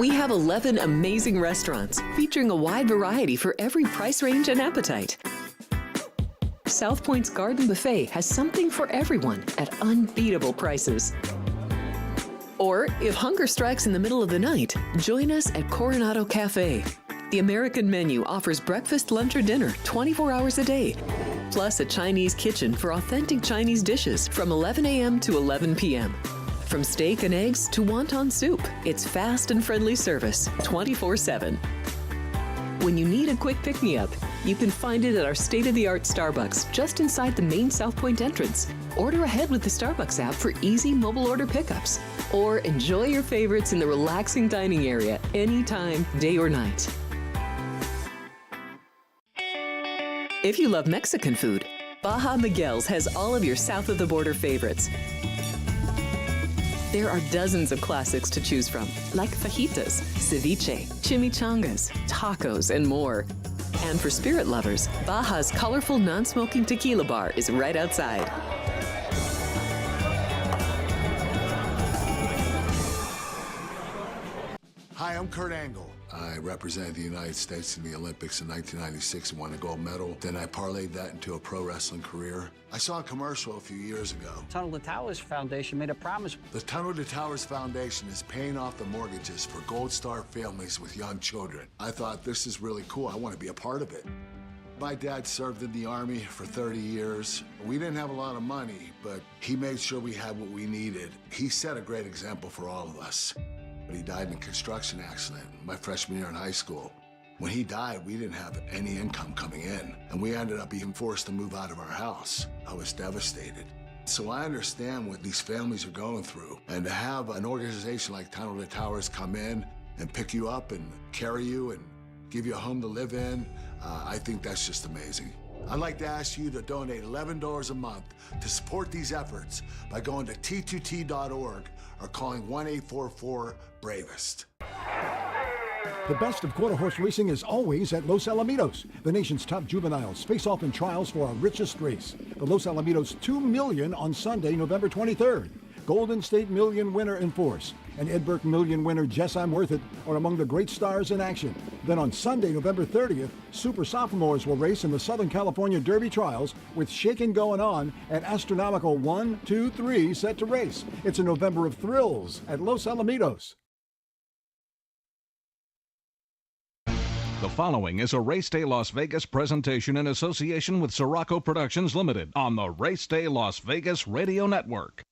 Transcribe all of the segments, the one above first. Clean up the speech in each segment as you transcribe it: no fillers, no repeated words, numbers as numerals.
We have 11 amazing restaurants featuring a wide variety for every price range and appetite. South Point's Garden Buffet has something for everyone at unbeatable prices. Or, if hunger strikes in the middle of the night, join us at Coronado Cafe. The American menu offers breakfast, lunch, or dinner 24 hours a day, plus a Chinese kitchen for authentic Chinese dishes from 11 a.m. to 11 p.m. From steak and eggs to wonton soup, it's fast and friendly service 24/7. When you need a quick pick-me-up, you can find it at our state-of-the-art Starbucks just inside the main South Point entrance. Order ahead with the Starbucks app for easy mobile order pickups. Or enjoy your favorites in the relaxing dining area anytime, day or night. If you love Mexican food, Baja Miguel's has all of your south-of-the-border favorites. There are dozens of classics to choose from, like fajitas, ceviche, chimichangas, tacos, and more. And for spirit lovers, Baja's colorful non-smoking tequila bar is right outside. Hi, I'm Kurt Angle. I represented the United States in the Olympics in 1996 and won a gold medal. Then I parlayed that into a pro wrestling career. I saw a commercial a few years ago. Tunnel to Towers Foundation made a promise. The Tunnel to Towers Foundation is paying off the mortgages for Gold Star families with young children. I thought, this is really cool. I want to be a part of it. My dad served in the Army for 30 years. We didn't have a lot of money, but he made sure we had what we needed. He set a great example for all of us. He died in a construction accident my freshman year in high school. When he died, we didn't have any income coming in, and we ended up being forced to move out of our house. I was devastated. So I understand what these families are going through, and to have an organization like Tunnel to Towers come in and pick you up and carry you and give you a home to live in, I think that's just amazing. I'd like to ask you to donate $11 a month to support these efforts by going to t2t.org or calling 1-844-BRAVEST. The best of quarter horse racing is always at Los Alamitos. The nation's top juveniles face off in trials for our richest race. The Los Alamitos 2 Million on Sunday, November 23rd. Golden State Million winner in force and Ed Burke Million winner Jess I'm Worth It are among the great stars in action. Then on Sunday, November 30th, super sophomores will race in the Southern California Derby Trials with shaking going on and astronomical 1, 2, 3 set to race. It's a November of thrills at Los Alamitos. The following is a Race Day Las Vegas presentation in association with Siraco Productions Limited on the Race Day Las Vegas Radio Network.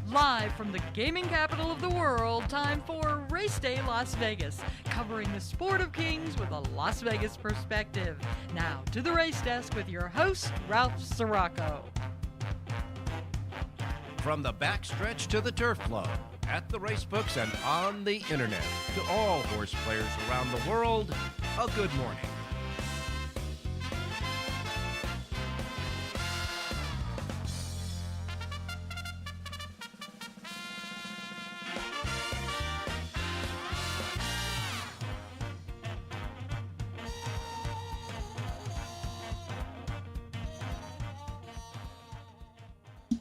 Live from the gaming capital of the world, time for Race Day Las Vegas, covering the sport of kings with a Las Vegas perspective. Now to the race desk with your host, Ralph Siraco. From the backstretch to the turf club, at the racebooks and on the internet, to all horse players around the world, a good morning.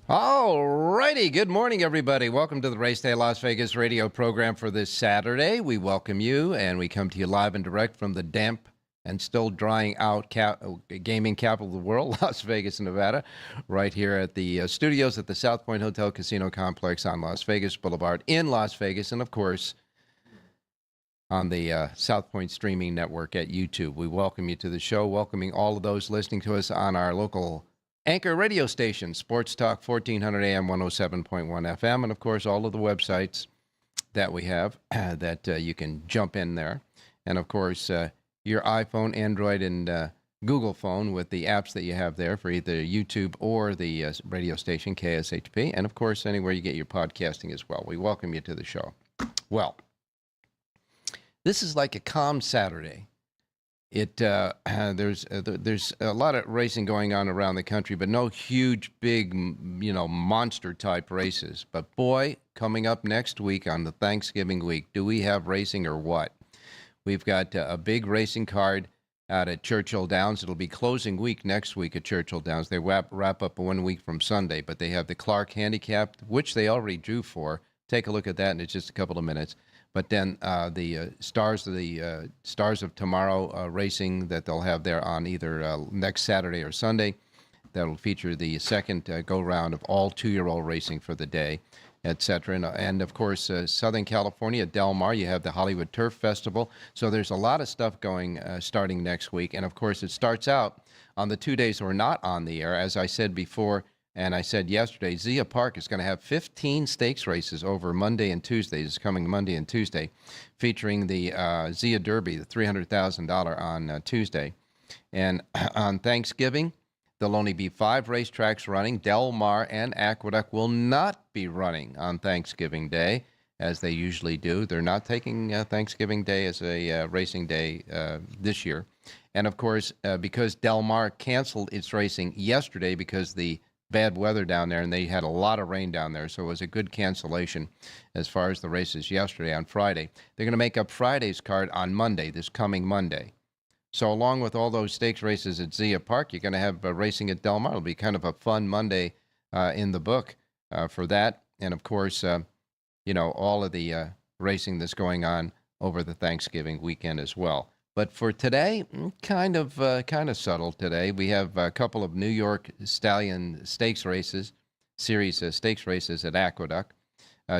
All righty. Good morning, everybody. Welcome to the Race Day Las Vegas radio program for this Saturday. We welcome you, and we come to you live and direct from the damp and still drying out gaming capital of the world, Las Vegas, Nevada, right here at the studios at the South Point Hotel Casino Complex on Las Vegas Boulevard in Las Vegas, and, of course, on the South Point Streaming Network at YouTube. We welcome you to the show, welcoming all of those listening to us on our local anchor radio station, Sports Talk 1400 AM 107.1 FM, and of course all of the websites that we have that you can jump in there. And of course your iPhone, Android, and Google phone with the apps that you have there for either YouTube or the radio station KSHP, and of course anywhere you get your podcasting as well. We welcome you to the show. Well, This is like a calm Saturday. There's a lot of racing going on around the country, but no huge, big, monster type races. But boy, coming up next week on the Thanksgiving week, do we have racing or what? We've got a big racing card out at Churchill Downs. It'll be closing week next week at Churchill Downs. They wrap up 1 week from Sunday, but they have the Clark Handicap, which they already drew for. Take a look at that in just a couple of minutes. But then the Stars of Tomorrow racing that they'll have there on either next Saturday or Sunday. That'll feature the second go-round of all 2-year-old racing for the day, etc. And of course, Southern California, Del Mar, you have the Hollywood Turf Festival. So there's a lot of stuff going starting next week. And of course, it starts out on the 2 days we're not on the air. As I said before, and I said yesterday, Zia Park is going to have 15 stakes races over Monday and Tuesday, this coming Monday and Tuesday, featuring the Zia Derby, the $300,000 on Tuesday. And on Thanksgiving, there'll only be 5 racetracks running. Del Mar and Aqueduct will not be running on Thanksgiving Day, as they usually do. They're not taking Thanksgiving Day as a racing day this year. And, of course, because Del Mar canceled its racing yesterday because the bad weather down there, and they had a lot of rain down there, so it was a good cancellation as far as the races yesterday on Friday. They're going to make up Friday's card on Monday, this coming Monday. So along with all those stakes races at Zia Park, you're going to have racing at Del Mar. It'll be kind of a fun Monday in the book for that. And, of course, all of the racing that's going on over the Thanksgiving weekend as well. But for today, kind of subtle today. We have a couple of New York Stallion stakes races, series stakes races at Aqueduct.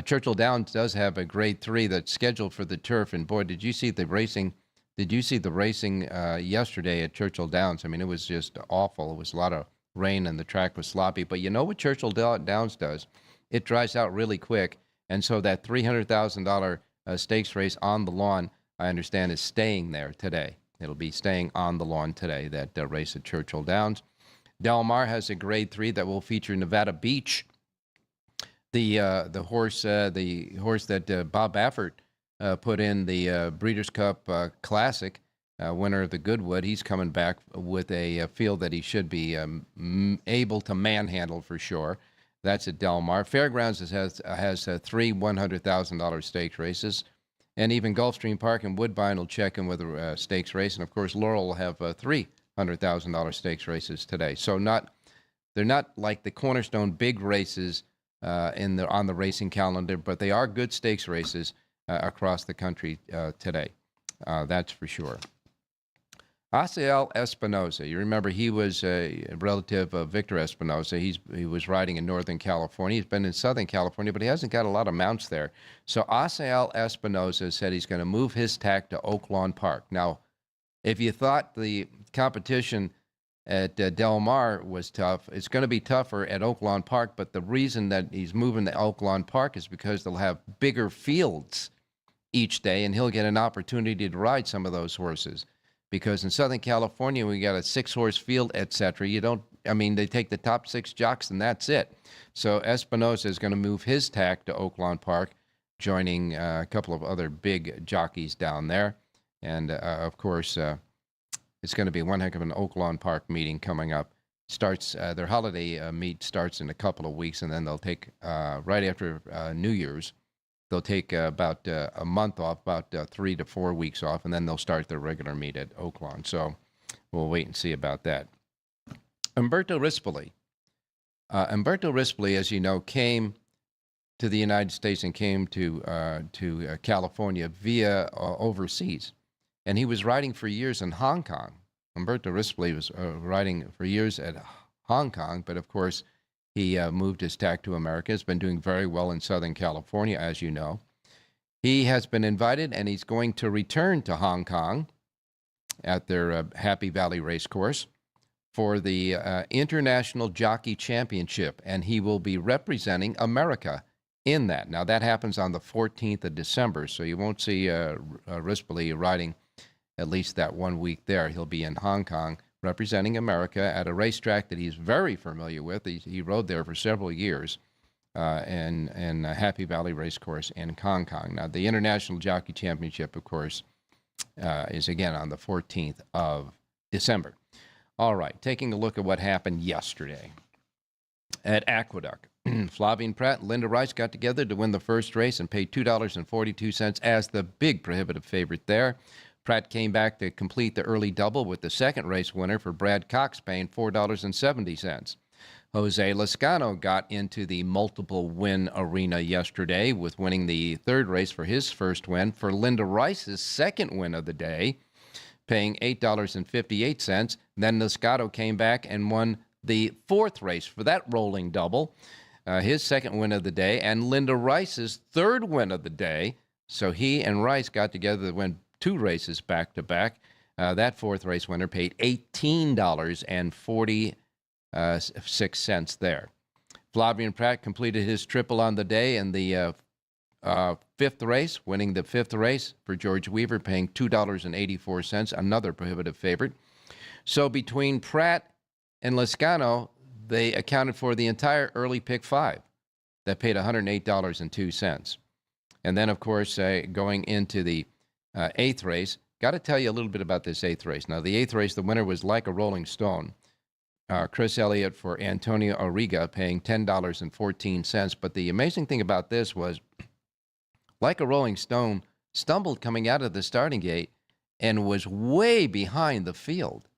Churchill Downs does have a Grade 3 that's scheduled for the turf. And boy, did you see the racing? Did you see the racing yesterday at Churchill Downs? I mean, it was just awful. It was a lot of rain and the track was sloppy. But you know what Churchill Downs does? It dries out really quick. And so that $300,000 stakes race on the lawn, I understand, is staying there today. It'll be staying on the lawn today, that race at Churchill Downs. Del Mar has a Grade 3 that will feature Nevada Beach. The horse that Bob Baffert put in the Breeders' Cup Classic, winner of the Goodwood. He's coming back with a field that he should be able to manhandle for sure. That's at Del Mar. Fairgrounds has 3 $100,000 stakes races. And even Gulfstream Park and Woodbine will check in with a stakes race. And, of course, Laurel will have 3 $100,000 stakes races today. So they're not like the cornerstone big races on the racing calendar, but they are good stakes races across the country today. That's for sure. Asiel Espinosa, you remember he was a relative of Victor Espinosa. He was riding in Northern California. He's been in Southern California, but he hasn't got a lot of mounts there. So Asiel Espinosa said he's going to move his tack to Oak Lawn Park. Now, if you thought the competition at Del Mar was tough, it's going to be tougher at Oak Lawn Park, but the reason that he's moving to Oak Lawn Park is because they'll have bigger fields each day, and he'll get an opportunity to ride some of those horses. Because in Southern California, we got a 6-horse field, etc. They take the top 6 jocks and that's it. So Espinosa is going to move his tack to Oak Lawn Park, joining a couple of other big jockeys down there. And, of course, it's going to be one heck of an Oak Lawn Park meeting coming up. Their holiday meet starts in a couple of weeks, and then they'll take, right after New Year's, they'll take about a month off, about 3 to 4 weeks off, and then they'll start their regular meet at Oak Lawn. So we'll wait and see about that. Umberto Rispoli. Umberto Rispoli, as you know, came to the United States and came to California via overseas. And he was riding for years in Hong Kong. Umberto Rispoli was riding for years at Hong Kong, but of course, he moved his tack to America. Has been doing very well in Southern California, as you know. He has been invited, and he's going to return to Hong Kong at their Happy Valley Racecourse for the International Jockey Championship, and he will be representing America in that. Now, that happens on the 14th of December, so you won't see Rispoli riding at least that 1 week there. He'll be in Hong Kong representing America at a racetrack that he's very familiar with. He rode there for several years in Happy Valley Racecourse in Hong Kong. Now, the International Jockey Championship, of course, is again on the 14th of December. All right, taking a look at what happened yesterday at Aqueduct. Flavien Prat and Linda Rice got together to win the first race and paid $2.42 as the big prohibitive favorite there. Pratt came back to complete the early double with the second race winner for Brad Cox paying $4.70. Jose Lezcano got into the multiple win arena yesterday with winning the third race for his first win. For Linda Rice's second win of the day, paying $8.58. Then Lezcano came back and won the fourth race for that rolling double, his second win of the day, and Linda Rice's third win of the day. So he and Rice got together to win two races back-to-back. That fourth race winner paid $18.46 there. Flavien Prat completed his triple on the day in the fifth race, winning the fifth race for George Weaver, paying $2.84, another prohibitive favorite. So between Pratt and Lezcano, they accounted for the entire early pick five. That paid $108.02. And then, of course, going into the eighth race, got to tell you a little bit about this eighth race. Now, the eighth race, the winner was Like a Rolling Stone. Chris Elliott for Antonio Arriga, paying $10.14. But the amazing thing about this was Like a Rolling Stone stumbled coming out of the starting gate and was way behind the field.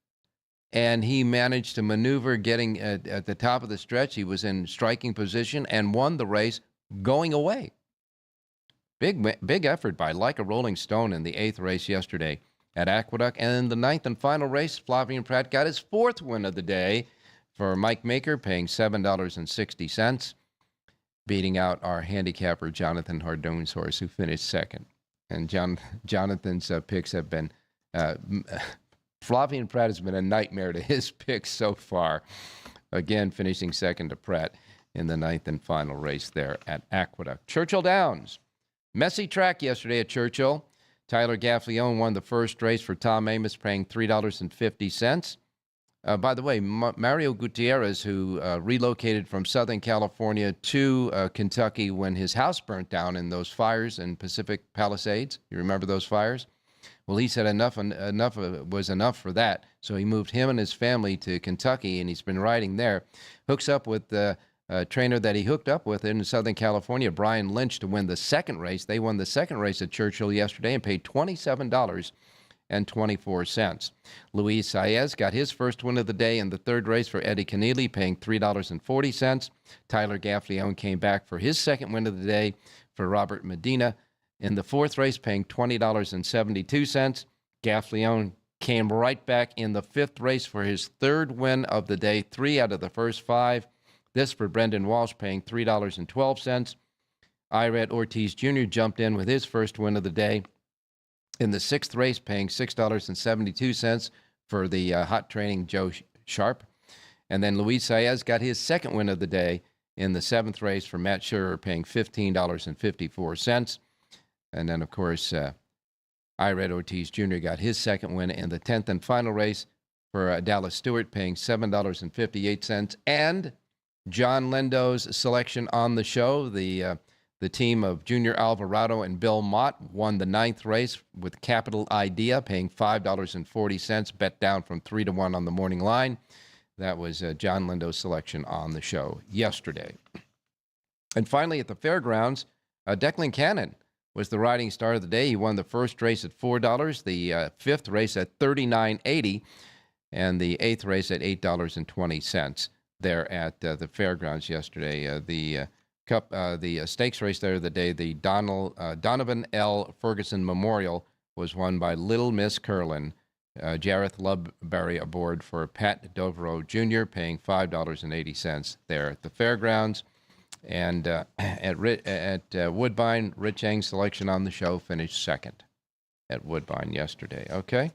And he managed to maneuver getting at the top of the stretch. He was in striking position and won the race going away. Big effort by Like a Rolling Stone in the eighth race yesterday at Aqueduct. And in the ninth and final race, Flavien Prat got his fourth win of the day for Mike Maker, paying $7.60, beating out our handicapper Jonathan Hardoon's horse, who finished second. And Jonathan's picks have been... Flavien Prat has been a nightmare to his picks so far. Again, finishing second to Pratt in the ninth and final race there at Aqueduct. Churchill Downs. Messy track yesterday at Churchill. Tyler Gaffalione won the first race for Tom Amos, paying $3.50. By the way, Mario Gutierrez, who relocated from Southern California to Kentucky when his house burnt down in those fires in Pacific Palisades. You remember those fires? Well, he said enough was enough for that, so he moved him and his family to Kentucky, and he's been riding there. Hooks up with the trainer that he hooked up with in Southern California, Brian Lynch, to win the second race. They won the second race at Churchill yesterday and paid $27.24. Luis Saez got his first win of the day in the third race for Eddie Keneally, paying $3.40. Tyler Gaffalione came back for his second win of the day for Robert Medina in the fourth race, paying $20.72. Gaffalione came right back in the fifth race for his third win of the day, 3 out of the first 5. This for Brendan Walsh, paying $3.12. Ired Ortiz Jr. jumped in with his first win of the day in the sixth race, paying $6.72 for the hot training Joe Sharp. And then Luis Saez got his second win of the day in the seventh race for Matt Schurer, paying $15.54. And then, of course, Ired Ortiz Jr. got his second win in the 10th and final race for Dallas Stewart, paying $7.58. And John Lendo's selection on the show, the team of Junior Alvarado and Bill Mott, won the ninth race with Capital Idea, paying $5.40, bet down from 3-1 on the morning line. That was John Lendo's selection on the show yesterday. And finally, at the fairgrounds, Declan Cannon was the riding star of the day. He won the first race at $4, the fifth race at $39.80, and the eighth race at $8.20 there at the fairgrounds yesterday. The stakes race there of the day, the Donovan L. Ferguson Memorial, was won by Little Miss Curlin. Jareth Ludbury aboard for Pat Devereaux Jr., paying $5.80 there at the fairgrounds. And at Woodbine, Rich Eng's selection on the show finished second at Woodbine yesterday. Okay?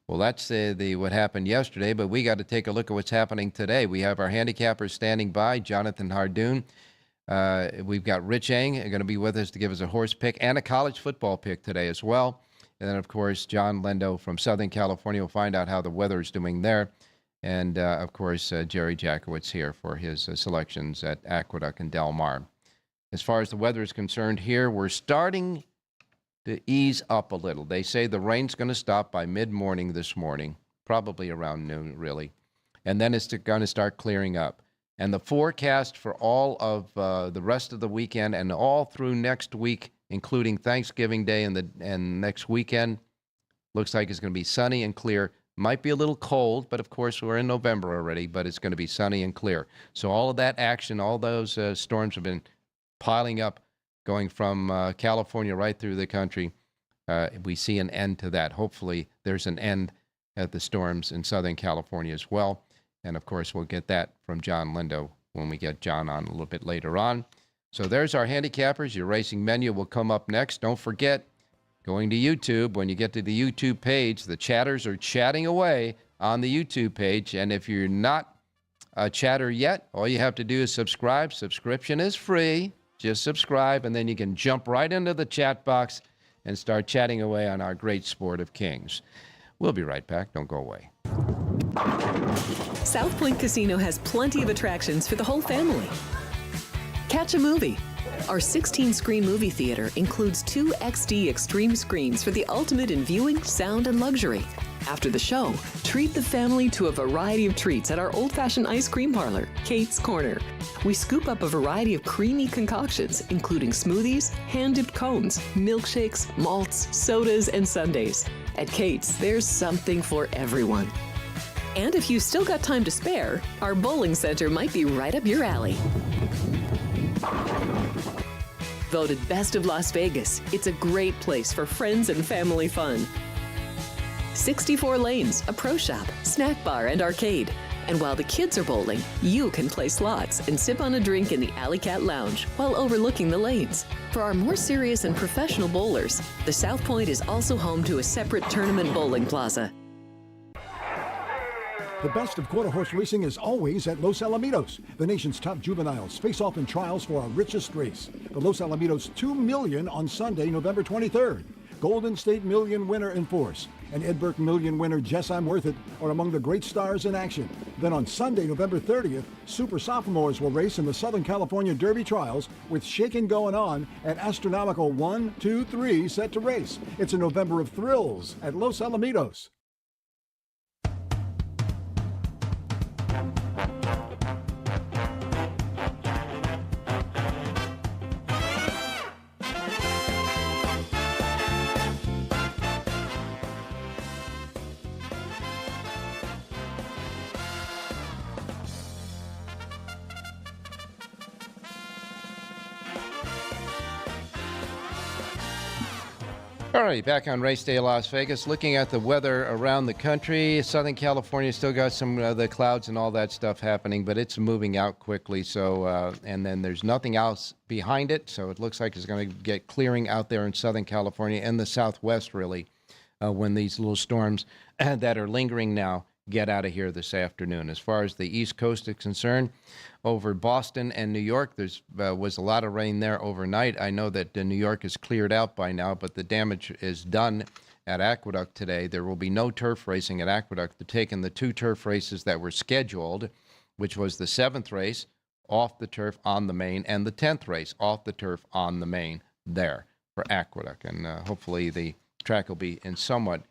Well, that's what happened yesterday, but we got to take a look at what's happening today. We have our handicappers standing by, Jonathan Hardoon. We've got Rich Eng going to be with us to give us a horse pick and a college football pick today as well. And then, of course, John Lendo from Southern California will find out how the weather is doing there. And, of course, Jerry Jackowitz here for his selections at Aqueduct and Del Mar. As far as the weather is concerned here, we're starting to ease up a little. They say the rain's going to stop by mid-morning this morning, probably around noon, really. And then it's going to start clearing up. And the forecast for all of the rest of the weekend and all through next week, including Thanksgiving Day and next weekend, looks like it's going to be sunny and clear. Might be a little cold, but of course we're in November already, but it's going to be sunny and clear. So all of that action, all those storms have been piling up, going from California right through the country. We see an end to that. Hopefully there's an end at the storms in Southern California as well. And of course we'll get that from John Lindo when we get John on a little bit later on. So there's our handicappers. Your racing menu will come up next. Don't forget, going to YouTube, when you get to the YouTube page, the chatters are chatting away on the YouTube page. And if you're not a chatter yet, all you have to do is subscribe. Subscription is free. Just subscribe, and then you can jump right into the chat box and start chatting away on our great sport of kings. We'll be right back. Don't go away. South Point Casino has plenty of attractions for the whole family. Catch a movie. Our 16-screen movie theater includes 2 XD Extreme screens for the ultimate in viewing, sound, and luxury. After the show, treat the family to a variety of treats at our old-fashioned ice cream parlor, Kate's Corner. We scoop up a variety of creamy concoctions, including smoothies, hand-dipped cones, milkshakes, malts, sodas, and sundaes. At Kate's, there's something for everyone. And if you've still got time to spare, our bowling center might be right up your alley. Voted Best of Las Vegas, it's a great place for friends and family fun. 64 lanes, a pro shop, snack bar, and arcade. And while the kids are bowling, you can play slots and sip on a drink in the Alley Cat Lounge while overlooking the lanes. For our more serious and professional bowlers, the South Point is also home to a separate tournament bowling plaza. The best of quarter horse racing is always at Los Alamitos. The nation's top juveniles face off in trials for our richest race. The Los Alamitos 2 Million on Sunday, November 23rd. Golden State Million winner in force and Ed Burke Million winner Jess I'm Worth It are among the great stars in action. Then on Sunday, November 30th, super sophomores will race in the Southern California Derby Trials with shaking going on at astronomical 1, 2, 3 set to race. It's a November of thrills at Los Alamitos. All right, back on Race Day Las Vegas, looking at the weather around the country. Southern California still got some of the clouds and all that stuff happening, but it's moving out quickly. So, and then there's nothing else behind it. So it looks like it's going to get clearing out there in Southern California and the Southwest, really, when these little storms that are lingering now get out of here this afternoon. As far as the East Coast is concerned, over Boston and New York, there was a lot of rain there overnight. I know that New York is cleared out by now, but the damage is done at Aqueduct today. There will be no turf racing at Aqueduct. They're taking the 2 turf races that were scheduled, which was the 7th race off the turf on the main and the 10th race off the turf on the main there for Aqueduct. And hopefully the track will be in somewhat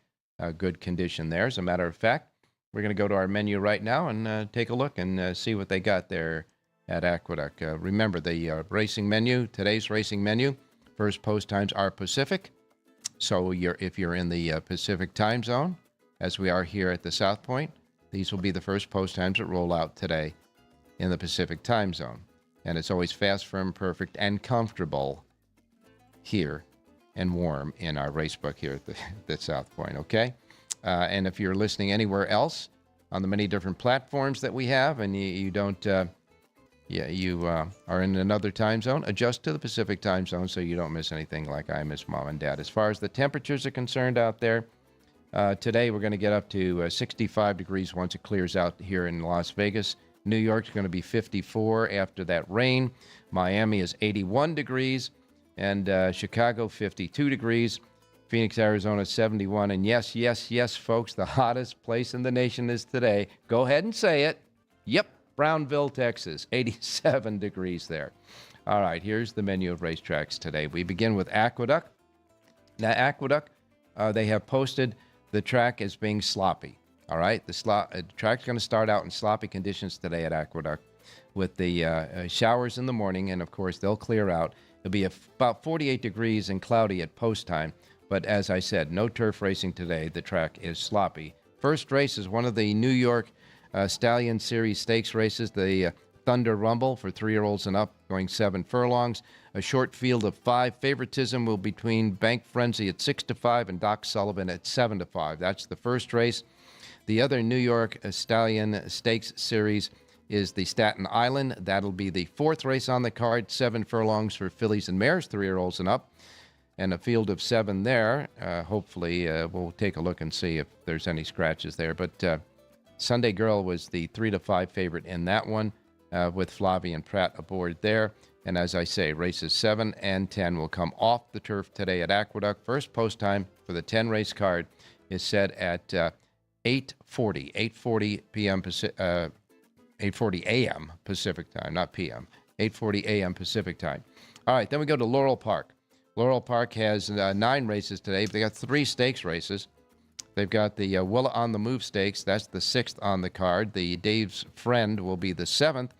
good condition there. As a matter of fact, we're going to go to our menu right now and take a look and see what they got there at Aqueduct. Remember, the racing menu, today's racing menu, first post times are Pacific. So if you're in the Pacific time zone, as we are here at the South Point, these will be the first post times that roll out today in the Pacific time zone. And it's always fast, firm, perfect, and comfortable here and warm in our race book here at the South Point, okay? And if you're listening anywhere else on the many different platforms that we have and you don't, you are in another time zone, adjust to the Pacific time zone so you don't miss anything like I miss Mom and Dad. As far as the temperatures are concerned out there, today we're going to get up to 65 degrees once it clears out here in Las Vegas. New York's going to be 54 after that rain. Miami is 81 degrees. And Chicago, 52 degrees. Phoenix, Arizona, 71. And yes, yes, yes, folks, the hottest place in the nation is today. Go ahead and say it. Yep, Brownville, Texas, 87 degrees there. All right, here's the menu of racetracks today. We begin with Aqueduct. Now, Aqueduct, they have posted the track as being sloppy. All right, the track's going to start out in sloppy conditions today at Aqueduct with the showers in the morning, and of course they'll clear out. It'll be about 48 degrees and cloudy at post time, but as I said, no turf racing today. The track is sloppy. First race is one of the New York Stallion Series Stakes races, the Thunder Rumble for 3-year-olds and up, going 7 furlongs. A short field of 5. Favoritism will be between Bank Frenzy at 6-5 and Doc Sullivan at 7-5. That's the first race. The other New York Stallion Stakes Series is the Staten Island. That'll be the 4th race on the card. 7 furlongs for fillies and mares, 3-year-olds and up, and a field of 7 there. Hopefully, we'll take a look and see if there's any scratches there. But Sunday Girl was the 3-5 favorite in that one, with Flavie Pratt aboard there. And as I say, races 7 and 10 will come off the turf today at Aqueduct. First post time for the 10-race card is set at 8:40 p.m. 8:40 a.m. Pacific time, not p.m. 8:40 a.m. Pacific time. All right, then we go to Laurel Park. Laurel Park has 9 races today. They got 3 stakes races. They've got the Willa on the Move Stakes. That's the 6th on the card. The Dave's Friend will be the 7th,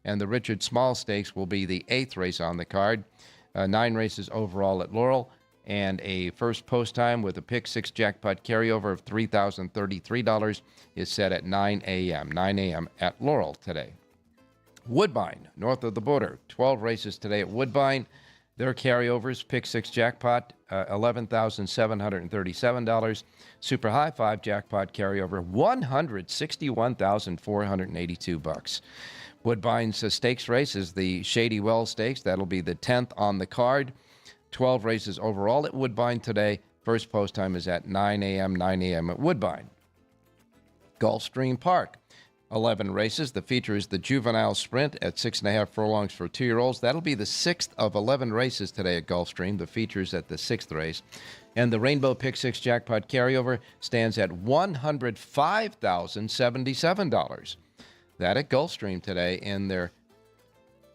and the Richard Small Stakes will be the 8th race on the card. 9 races overall at Laurel, and a first post time with a pick 6 jackpot carryover of $3,033 is set at 9 a.m. 9 a.m. at Laurel today. Woodbine, north of the border. 12 races today at Woodbine. Their carryovers, pick 6 jackpot, $11,737. Super high 5 jackpot carryover, $161,482. Woodbine's stakes race is the Shady Well Stakes. That'll be the 10th on the card. 12 races overall at Woodbine today. First post time is at 9 a.m., 9 a.m. at Woodbine. Gulfstream Park, 11 races. The feature is the Juvenile Sprint at 6.5 furlongs for 2-year-olds. That'll be the 6th of 11 races today at Gulfstream. The feature's at the 6th race. And the Rainbow Pick 6 jackpot carryover stands at $105,077. That at Gulfstream today in their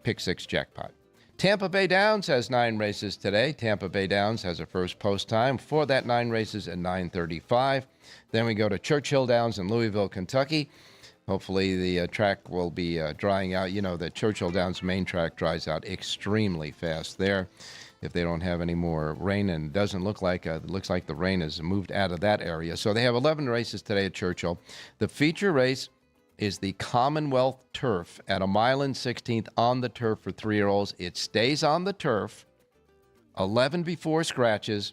Pick 6 jackpot. Tampa Bay Downs has 9 races today. Tampa Bay Downs has a first post time for that 9 races at 9:35. Then we go to Churchill Downs in Louisville, Kentucky. Hopefully the track will be drying out. You know, the Churchill Downs main track dries out extremely fast there if they don't have any more rain, and it doesn't look like it looks like the rain has moved out of that area. So they have 11 races today at Churchill. The feature race is the Commonwealth Turf at 1.16 on the turf for 3-year-olds. It stays on the turf, 11 before scratches,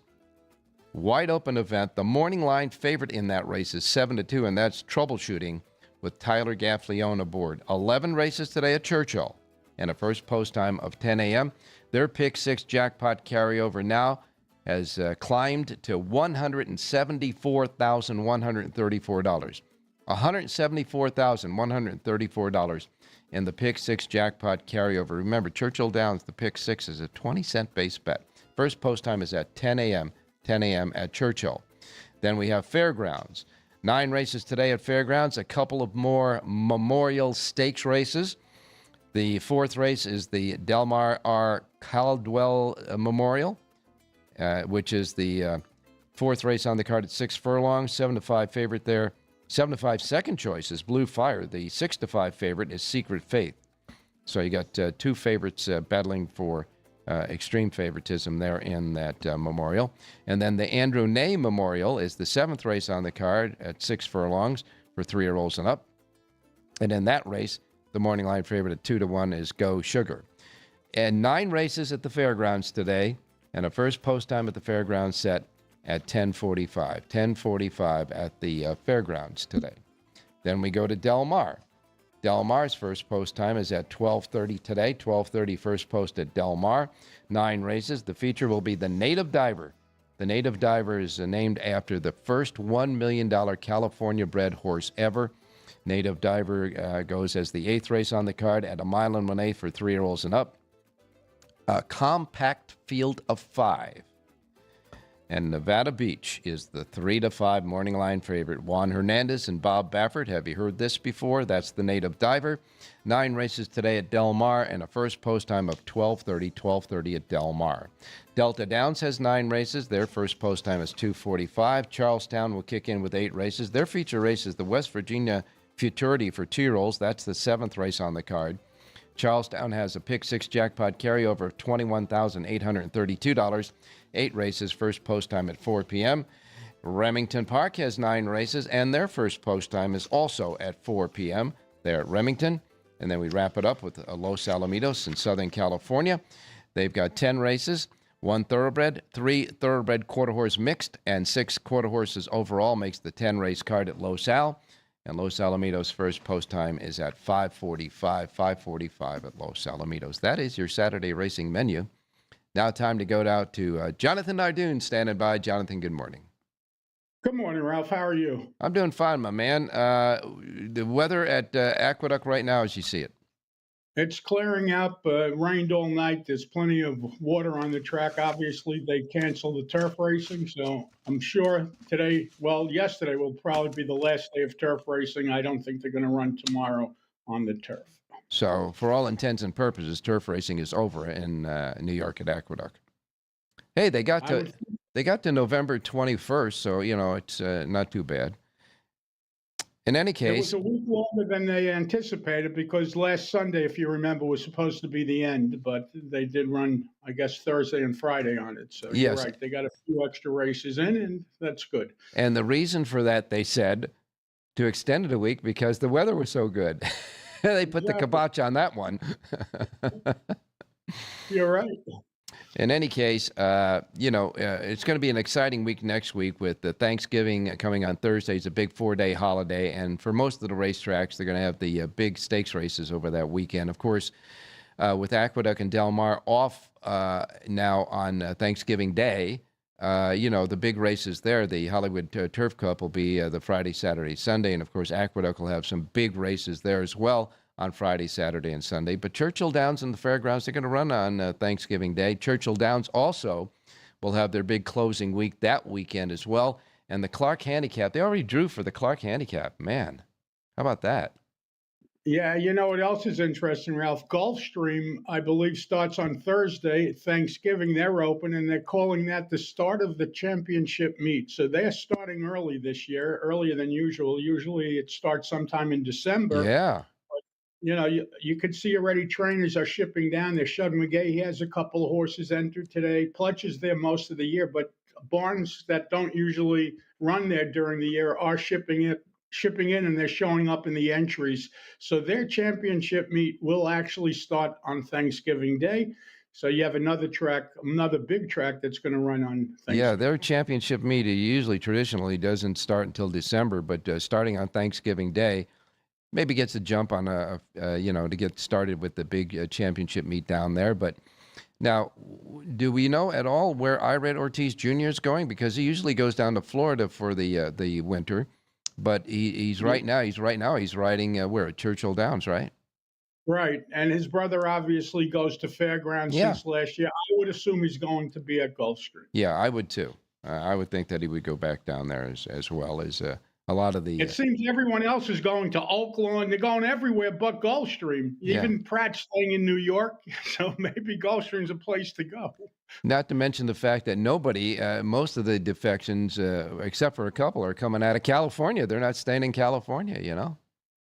wide open event. The morning line favorite in that race is 7-2, and that's troubleshooting with Tyler Gaffleone aboard. 11 races today at Churchill and a first post time of 10 a.m. Their pick 6 jackpot carryover now has climbed to $174,134. $174,134 in the pick 6 jackpot carryover. Remember, Churchill Downs, the pick 6 is a 20-cent base bet. First post time is at 10 a.m. at Churchill. Then we have Fairgrounds. 9 races today at Fairgrounds, a couple of more Memorial Stakes races. The 4th race is the Delmar R. Caldwell Memorial, which is the 4th race on the card at 6 furlongs, 7-5 favorite there. 7-5 second choice is Blue Fire. The 6-5 favorite is Secret Faith. So you got 2 favorites battling for extreme favoritism there in that memorial. And then the Andrew Ney Memorial is the 7th race on the card at 6 furlongs for 3-year-olds and up. And in that race, the morning line favorite at 2-1 is Go Sugar. And 9 races at the Fairgrounds today, and a first post time at the Fairgrounds set at 10:45. 10:45 at the Fairgrounds today. Then we go to Del Mar. Del Mar's first post time is at 12:30 today. 12:30 first post at Del Mar. 9 races. The feature will be the Native Diver. The Native Diver is named after the first $1 million California-bred horse ever. Native Diver goes as the 8th race on the card at 1.125 for 3-year-olds and up. A compact field of 5. And Nevada Beach is the 3-5 morning line favorite. Juan Hernandez and Bob Baffert. Have you heard this before? That's the native diver. 9 races today at Del Mar and a first post time of 12:30 at Del Mar. Delta Downs has 9 races. Their first post time is 2:45. Charlestown will kick in with 8 races. Their feature race is the West Virginia Futurity for 2-year-olds. That's the 7th race on the card. Charlestown has a pick 6 jackpot carryover of $21,832. 8 races, first post time at 4 p.m. Remington Park has 9 races, and their first post time is also at 4 p.m. They're at Remington. And then we wrap it up with Los Alamitos in Southern California. They've got 10 races, 1 thoroughbred, 3 thoroughbred quarter horse mixed, and 6 quarter horses overall makes the 10-race card at Los Al. And Los Alamitos' first post time is at 5:45 at Los Alamitos. That is your Saturday racing menu. Now time to go out to Jonathan Nardoon standing by. Jonathan, good morning. Good morning, Ralph. How are you? I'm doing fine, my man. The weather at Aqueduct right now as you see it? It's clearing up. Rained all night. There's plenty of water on the track. Obviously, they canceled the turf racing, so I'm sure yesterday will probably be the last day of turf racing. I don't think they're going to run tomorrow on the turf. So, for all intents and purposes, turf racing is over in New York at Aqueduct. Hey, they got to November 21st, so it's not too bad. In any case, it was a week longer than they anticipated because last Sunday, if you remember, was supposed to be the end, but they did run, I guess, Thursday and Friday on it. So yes. You're right. They got a few extra races in, and that's good. And the reason for that, they said, to extend it a week because the weather was so good. They put the kibosh on that one. You're right. In any case, it's going to be an exciting week next week with the Thanksgiving coming on Thursday. It's a big 4-day holiday. And for most of the racetracks, they're going to have the big stakes races over that weekend. Of course, with Aqueduct and Del Mar off now on Thanksgiving Day, the big races there, the Hollywood Turf Cup will be the Friday, Saturday, Sunday. And, of course, Aqueduct will have some big races there as well on Friday, Saturday, and Sunday. But Churchill Downs and the fairgrounds, they're going to run on Thanksgiving Day. Churchill Downs also will have their big closing week that weekend as well. And the Clark Handicap, they already drew for the Clark Handicap. Man, how about that? Yeah, you know what else is interesting, Ralph? Gulfstream, I believe, starts on Thursday. Thanksgiving, they're open, and they're calling that the start of the championship meet. So they're starting early this year, earlier than usual. Usually it starts sometime in December. Yeah. You could see already trainers are shipping down there. Shud McGay, he has a couple of horses entered today. Pletch is there most of the year, but barns that don't usually run there during the year are shipping in, and they're showing up in the entries. So their championship meet will actually start on Thanksgiving Day. So you have another big track that's going to run on Thanksgiving. Yeah, their championship meet traditionally doesn't start until December, but starting on Thanksgiving Day, maybe gets a jump on to get started with the big championship meet down there. But now, do we know at all where Irad Ortiz Jr. is going? Because he usually goes down to Florida for the winter, but he's riding where at Churchill Downs, right? Right, and his brother obviously goes to fairgrounds since last year. I would assume he's going to be at Gulfstream. Yeah, I would too. I would think that he would go back down there as well as. A lot of the. It seems everyone else is going to Oaklawn. They're going everywhere but Gulfstream. Even Pratt's staying in New York, so maybe Gulfstream's a place to go. Not to mention the fact that most of the defections, except for a couple, are coming out of California. They're not staying in California,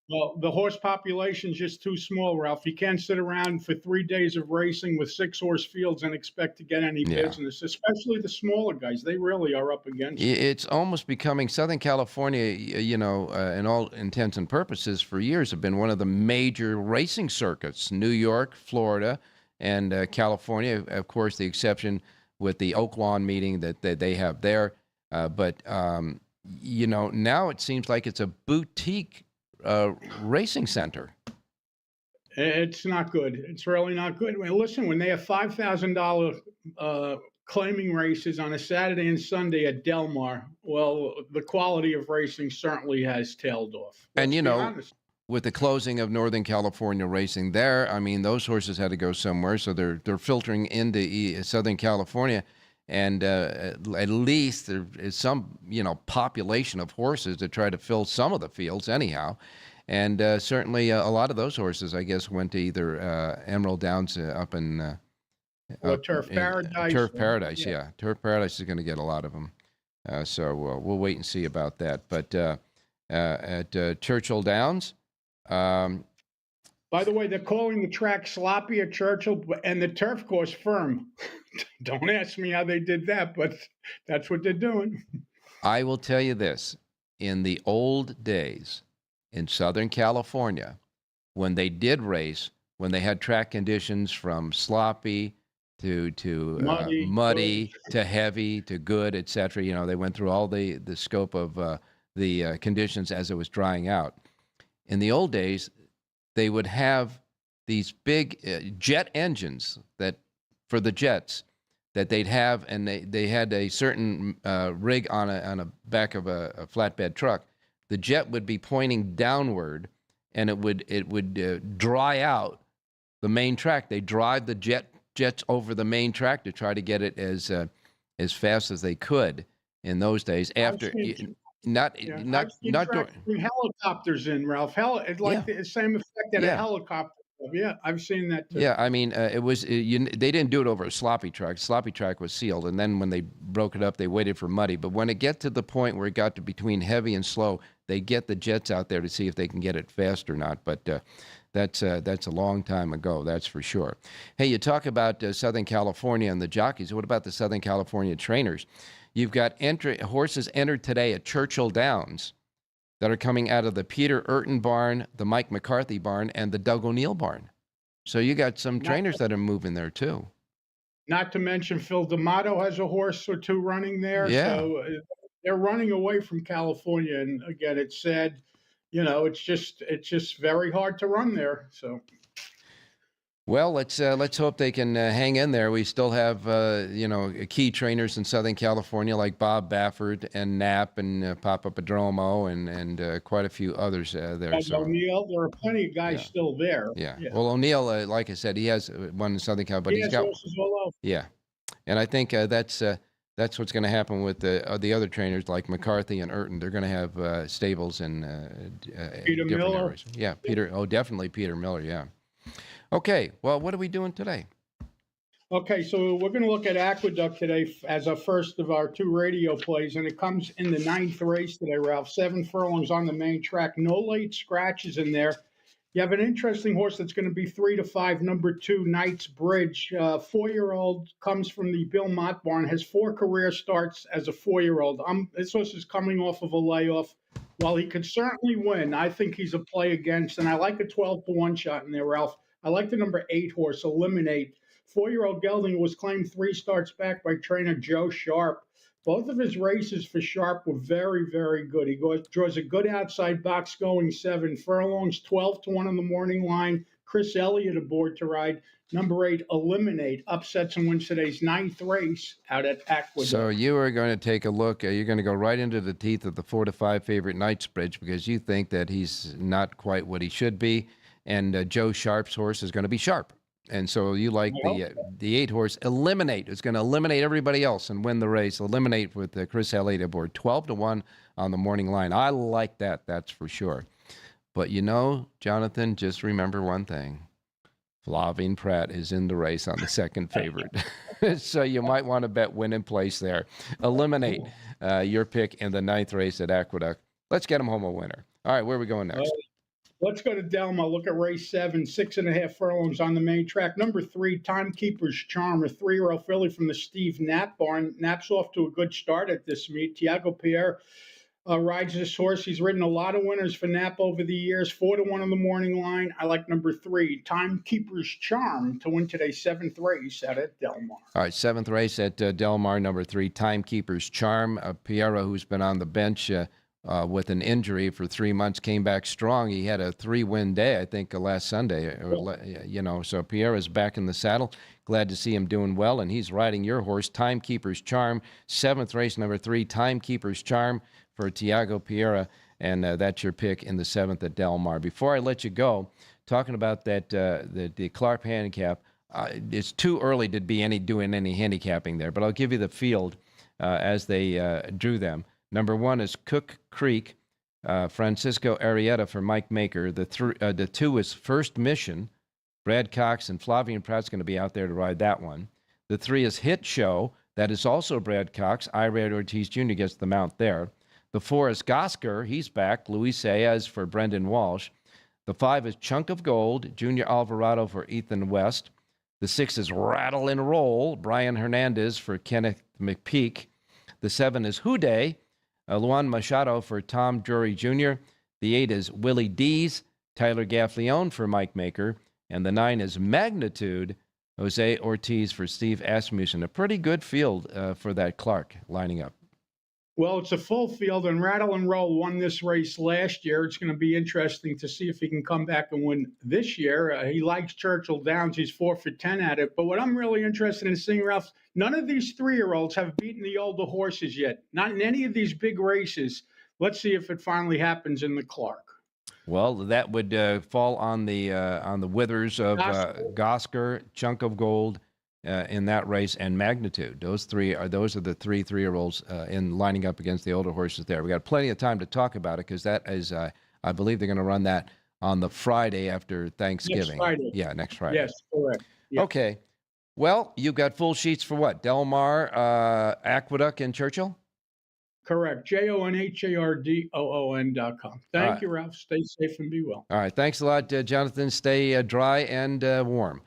Well, the horse population's just too small, Ralph. You can't sit around for 3 days of racing with 6-horse fields and expect to get any business, especially the smaller guys. They really are up against it. It's almost becoming Southern California, in all intents and purposes, for years have been one of the major racing circuits. New York, Florida, and California, of course, the exception with the Oaklawn meeting that they have there. But now it seems like it's a boutique racing center. It's not good. It's really not good. I mean, listen, when they have $5,000 claiming races on a Saturday and Sunday at Del Mar, well, the quality of racing certainly has tailed off. And with the closing of Northern California racing there, I mean, those horses had to go somewhere, so they're filtering into Southern California. and at least there is some, population of horses to try to fill some of the fields anyhow. And certainly a lot of those horses, I guess, went to either Emerald Downs up in Turf Paradise. Turf Paradise, yeah. Turf Paradise is going to get a lot of them. So we'll wait and see about that. But at Churchill Downs. By the way, they're calling the track sloppy at Churchill and the turf course firm. Don't ask me how they did that, but that's what they're doing. I will tell you this. In the old days in Southern California, when they did race, when they had track conditions from sloppy to muddy to heavy to good, etc., they went through all the scope of the conditions as it was drying out. In the old days, they would have these big jet engines that for the jets that they'd have, and they had a certain rig on a back of a flatbed truck. The jet would be pointing downward, and it would dry out the main track. They drive the jets over the main track to try to get it as fast as they could in those days. After not bring helicopters in, Ralph. It's like the same effect that a helicopter. Yeah, I've seen that too. Yeah, I mean, it was they didn't do it over a sloppy track. Sloppy track was sealed, and then when they broke it up, they waited for muddy. But when it get to the point where it got to between heavy and slow, they get the jets out there to see if they can get it fast or not. But that's a long time ago, that's for sure. Hey, you talk about Southern California and the jockeys. What about the Southern California trainers? You've got horses entered today at Churchill Downs that are coming out of the Peter Urton barn, the Mike McCarthy barn, and the Doug O'Neill barn. So you got some trainers that are moving there too. Not to mention Phil D'Amato has a horse or two running there. Yeah. So they're running away from California. And again, it's sad, it's just very hard to run there. So. Well, let's hope they can hang in there. We still have key trainers in Southern California like Bob Baffert and Knapp and Papa Padromo and quite a few others there. So O'Neill, there are plenty of guys still there. Yeah. Well, O'Neill, like I said, he has one in Southern California, but he's got horses all over. Yeah, and I think that's what's going to happen with the other trainers like McCarthy and Urton. They're going to have stables in Peter Miller. areas. Yeah, Peter. Oh, definitely Peter Miller. Yeah. Okay, well, what are we doing today? Okay, so we're going to look at Aqueduct today as our first of our two radio plays, and it comes in the 9th race today, Ralph. 7 furlongs on the main track, no late scratches in there. You have an interesting horse that's going to be 3 to 5, number 2, Knight's Bridge. 4-year-old comes from the Bill Mott barn, has 4 career starts as a 4-year-old. This horse is coming off of a layoff. While he could certainly win, I think he's a play against, and I like a 12-1 shot in there, Ralph. I like the number 8 horse, Eliminate. 4-year-old Gelding was claimed 3 starts back by trainer Joe Sharp. Both of his races for Sharp were very, very good. He draws a good outside box going 7 furlongs, 12-1 on the morning line. Chris Elliott aboard to ride. Number 8, Eliminate, upsets and wins today's 9th race out at Aqueduct. So you are going to take a look. You're going to go right into the teeth of the 4 to 5 favorite Knight's Bridge because you think that he's not quite what he should be. And Joe Sharp's horse is going to be sharp. And so you like the 8 horse, Eliminate. It's going to eliminate everybody else and win the race. Eliminate with Chris Elliott aboard, 12-1 on the morning line. I like that, that's for sure. But Jonathan, just remember one thing. Flavien Prat is in the race on the second favorite. So you might want to bet win in place there. Eliminate your pick in the 9th race at Aqueduct. Let's get him home a winner. All right, where are we going next? Let's go to Delma. Look at race 7, 6.5 furlongs on the main track. Number 3, Timekeeper's Charm, a 3-year-old filly from the Steve Knapp barn. Knapp's off to a good start at this meet. Tiago Pierre rides this horse. He's ridden a lot of winners for Knapp over the years. 4-1 on the morning line. I like number 3, Timekeeper's Charm, to win today's 7th race out at Del Mar. All right, 7th race at Del Mar, number 3, Timekeeper's Charm. Piero, who's been on the bench with an injury for 3 months, came back strong. He had a 3-win day, I think, last Sunday. So Pierre is back in the saddle. Glad to see him doing well, and he's riding your horse, Timekeeper's Charm. 7th race, number 3, Timekeeper's Charm for Tiago Piera, and that's your pick in the 7th at Del Mar. Before I let you go, talking about that the Clark handicap, it's too early to be doing any handicapping there, but I'll give you the field as they drew them. Number 1 is Cook Creek, Francisco Arrieta for Mike Maker. The 2 is First Mission. Brad Cox and Flavian Pratt's going to be out there to ride that one. The 3 is Hit Show. That is also Brad Cox. Irad Ortiz Jr. gets the mount there. The 4 is Gosker. He's back. Luis Saez for Brendan Walsh. The 5 is Chunk of Gold. Junior Alvarado for Ethan West. The 6 is Rattle and Roll. Brian Hernandez for Kenneth McPeak. The 7 is Houday. Luan Machado for Tom Drury Jr. The 8 is Willie Dees. Tyler Gaffleone for Mike Maker. And the 9 is Magnitude. Jose Ortiz for Steve Asmussen. A pretty good field for that Clark lining up. Well, it's a full field, and Rattle and Roll won this race last year. It's going to be interesting to see if he can come back and win this year. He likes Churchill Downs. He's 4 for 10 at it. But what I'm really interested in seeing, Ralph, none of these 3-year-olds have beaten the older horses yet. Not in any of these big races. Let's see if it finally happens in the Clark. Well, that would fall on the withers of Gosker, Chunk of Gold, in that race, and Magnitude. Those are the 3-year-olds in lining up against the older horses there. We got plenty of time to talk about it because that is, I believe they're going to run that on the Friday after Thanksgiving. Next Friday. Yeah, next Friday. Yes, correct. Yep. Okay. Well, you've got full sheets for what? Del Mar, Aqueduct, and Churchill? Correct. JONHARDOON.com. Thank you, Ralph. Stay safe and be well. All right. Thanks a lot, Jonathan. Stay dry and warm.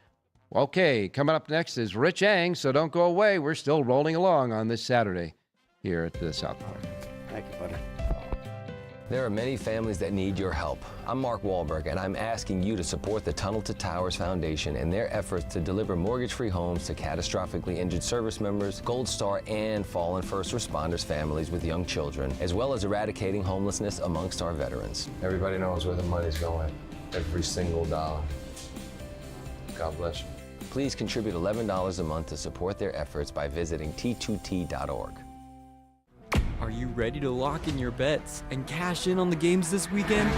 Okay, coming up next is Rich Eng, so don't go away. We're still rolling along on this Saturday here at the South Park. Thank you, buddy. There are many families that need your help. I'm Mark Wahlberg, and I'm asking you to support the Tunnel to Towers Foundation in their efforts to deliver mortgage-free homes to catastrophically injured service members, Gold Star, and fallen first responders families with young children, as well as eradicating homelessness amongst our veterans. Everybody knows where the money's going. Every single dollar. God bless you. Please contribute $11 a month to support their efforts by visiting t2t.org. Are you ready to lock in your bets and cash in on the games this weekend?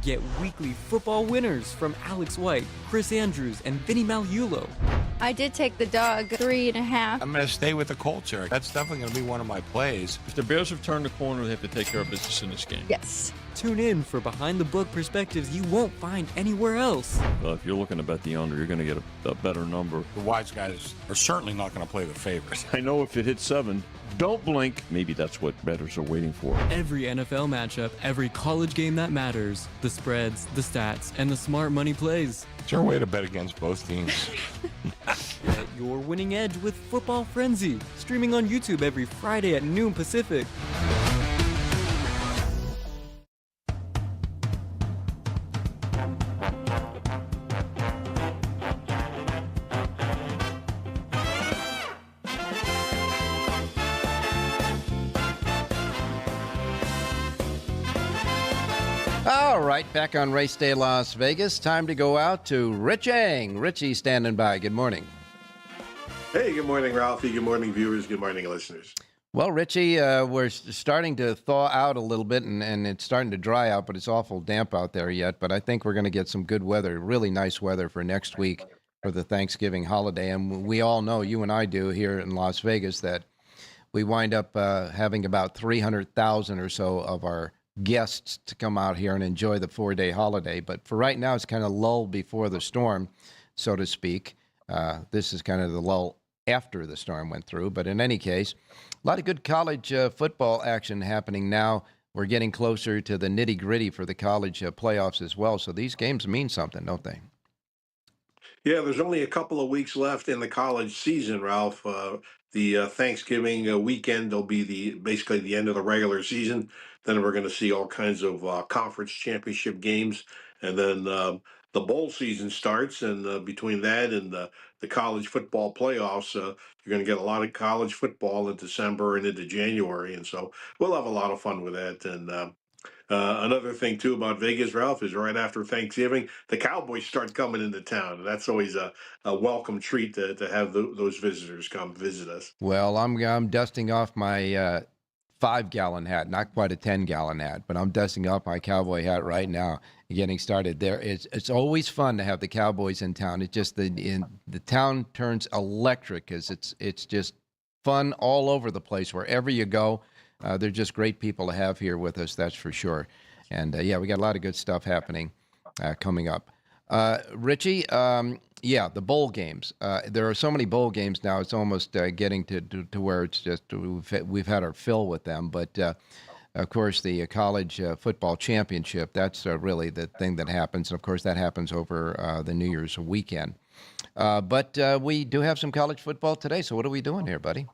Get weekly football winners from Alex White, Chris Andrews, and Vinny Malulo. I did take the dog 3.5. I'm going to stay with the culture. That's definitely going to be one of my plays. If the Bears have turned the corner, they have to take care of business in this game. Yes. Tune in for behind-the-book perspectives you won't find anywhere else. Well, if you're looking to bet the under, you're going to get a better number. The wise guys are certainly not going to play the favorites. I know if it hits 7, don't blink. Maybe that's what bettors are waiting for. Every NFL matchup, every college game that matters, the spreads, the stats, and the smart money plays. It's your way to bet against both teams. Get your winning edge with Football Frenzy, streaming on YouTube every Friday at noon Pacific. All right, back on Race Day Las Vegas. Time to go out to Rich Eng. Richie standing by. Good morning. Hey, good morning, Ralphie. Good morning, viewers. Good morning, listeners. Well, Richie, we're starting to thaw out a little bit, and it's starting to dry out, but it's awful damp out there yet. But I think we're going to get some good weather, really nice weather for next week for the Thanksgiving holiday. And we all know, you and I do here in Las Vegas, that we wind up having about 300,000 or so of our guests to come out here and enjoy the 4-day holiday. But for right now, it's kind of lull before the storm, so to speak. This is kind of the lull after the storm went through. But in any case, a lot of good college football action happening now. We're getting closer to the nitty-gritty for the college playoffs as well. So these games mean something, don't they? Yeah, there's only a couple of weeks left in the college season, Ralph. The Thanksgiving weekend will be basically the end of the regular season. Then we're going to see all kinds of conference championship games, and then the bowl season starts. And between that and the college football playoffs, you're going to get a lot of college football in December and into January, and so we'll have a lot of fun with that. And another thing too about Vegas, Ralph, is right after Thanksgiving, the Cowboys start coming into town, and that's always a welcome treat to have those visitors come visit us. Well, I'm dusting off my 5-gallon hat, not quite a 10-gallon hat, but I'm dusting up my cowboy hat right now, getting started there. It's always fun to have the Cowboys in town. It just the town turns electric because it's just fun all over the place wherever you go. They're just great people to have here with us, that's for sure. And yeah, we got a lot of good stuff happening coming up. Richie, the bowl games. There are so many bowl games now. It's almost getting to where it's just we've had our fill with them. But of course, the college football championship. That's really the thing that happens. And of course, that happens over the New Year's weekend. But we do have some college football today. So what are we doing here, buddy?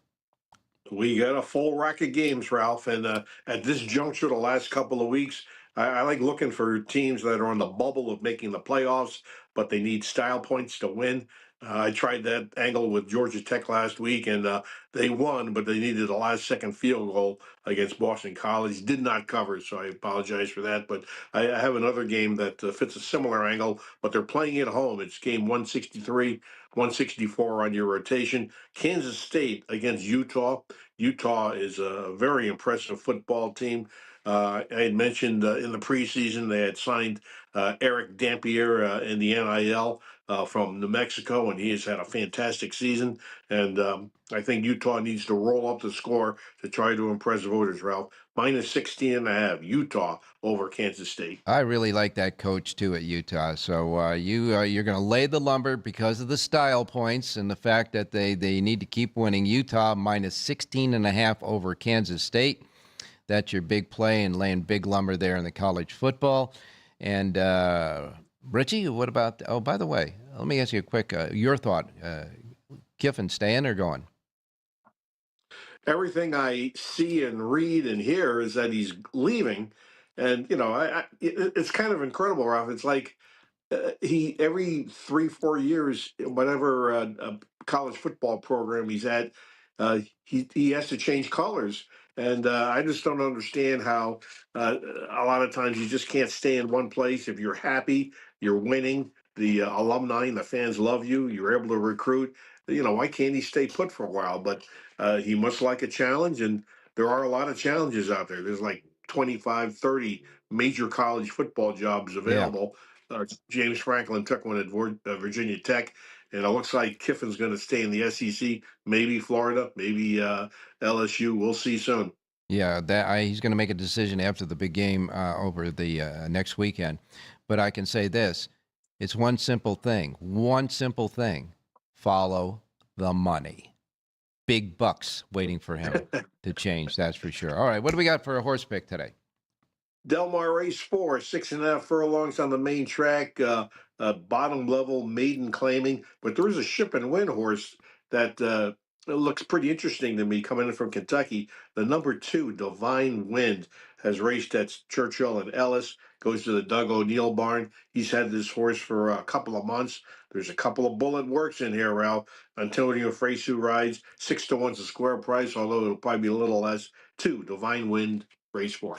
We got a full rack of games, Ralph, and at this juncture, the last couple of weeks, I like looking for teams that are on the bubble of making the playoffs, but they need style points to win. I tried that angle with Georgia Tech last week, and they won, but they needed a last-second field goal against Boston College. Did not cover, so I apologize for that. But I have another game that fits a similar angle, but they're playing at home. It's game 163, 164 on your rotation. Kansas State against Utah. Utah is a very impressive football team. I had mentioned in the preseason they had signed Eric Dampier in the NIL from New Mexico, and he has had a fantastic season. And I think Utah needs to roll up the score to try to impress voters, Ralph. Minus 16.5, Utah over Kansas State. I really like that coach, too, at Utah. So you're going to lay the lumber because of the style points and the fact that they need to keep winning. Utah minus 16.5 over Kansas State. That's your big play and laying big lumber there in the college football. And Richie, what about, oh, by the way, let me ask you a quick, your thought. Kiffin staying or going? Everything I see and read and hear is that he's leaving. And, you know, it's kind of incredible, Ralph. It's like he every 3-4 years, whatever college football program he's at, he has to change colors. And I just don't understand how a lot of times you just can't stay in one place. If you're happy, you're winning, the alumni and the fans love you, you're able to recruit. You know, why can't he stay put for a while? But he must like a challenge, and there are a lot of challenges out there. There's like 25, 30 major college football jobs available. Yeah. James Franklin took one at Virginia Tech, and it looks like Kiffin's going to stay in the SEC, maybe Florida, maybe LSU. We'll see soon. Yeah, he's going to make a decision after the big game over the next weekend. But I can say this. It's one simple thing. Follow the money. Big bucks waiting for him to change, that's for sure. All right, what do we got for a horse pick today? Del Mar Race 4, 6.5 furlongs on the main track, bottom level maiden claiming. But there is a Ship and Win horse that looks pretty interesting to me coming in from Kentucky. The number 2, Divine Wind, has raced at Churchill and Ellis, goes to the Doug O'Neill barn. He's had this horse for a couple of months. There's a couple of bullet works in here, Ralph. Antonio Fresu rides, 6-1's the square price, although it'll probably be a little less. 2, Divine Wind, race 4.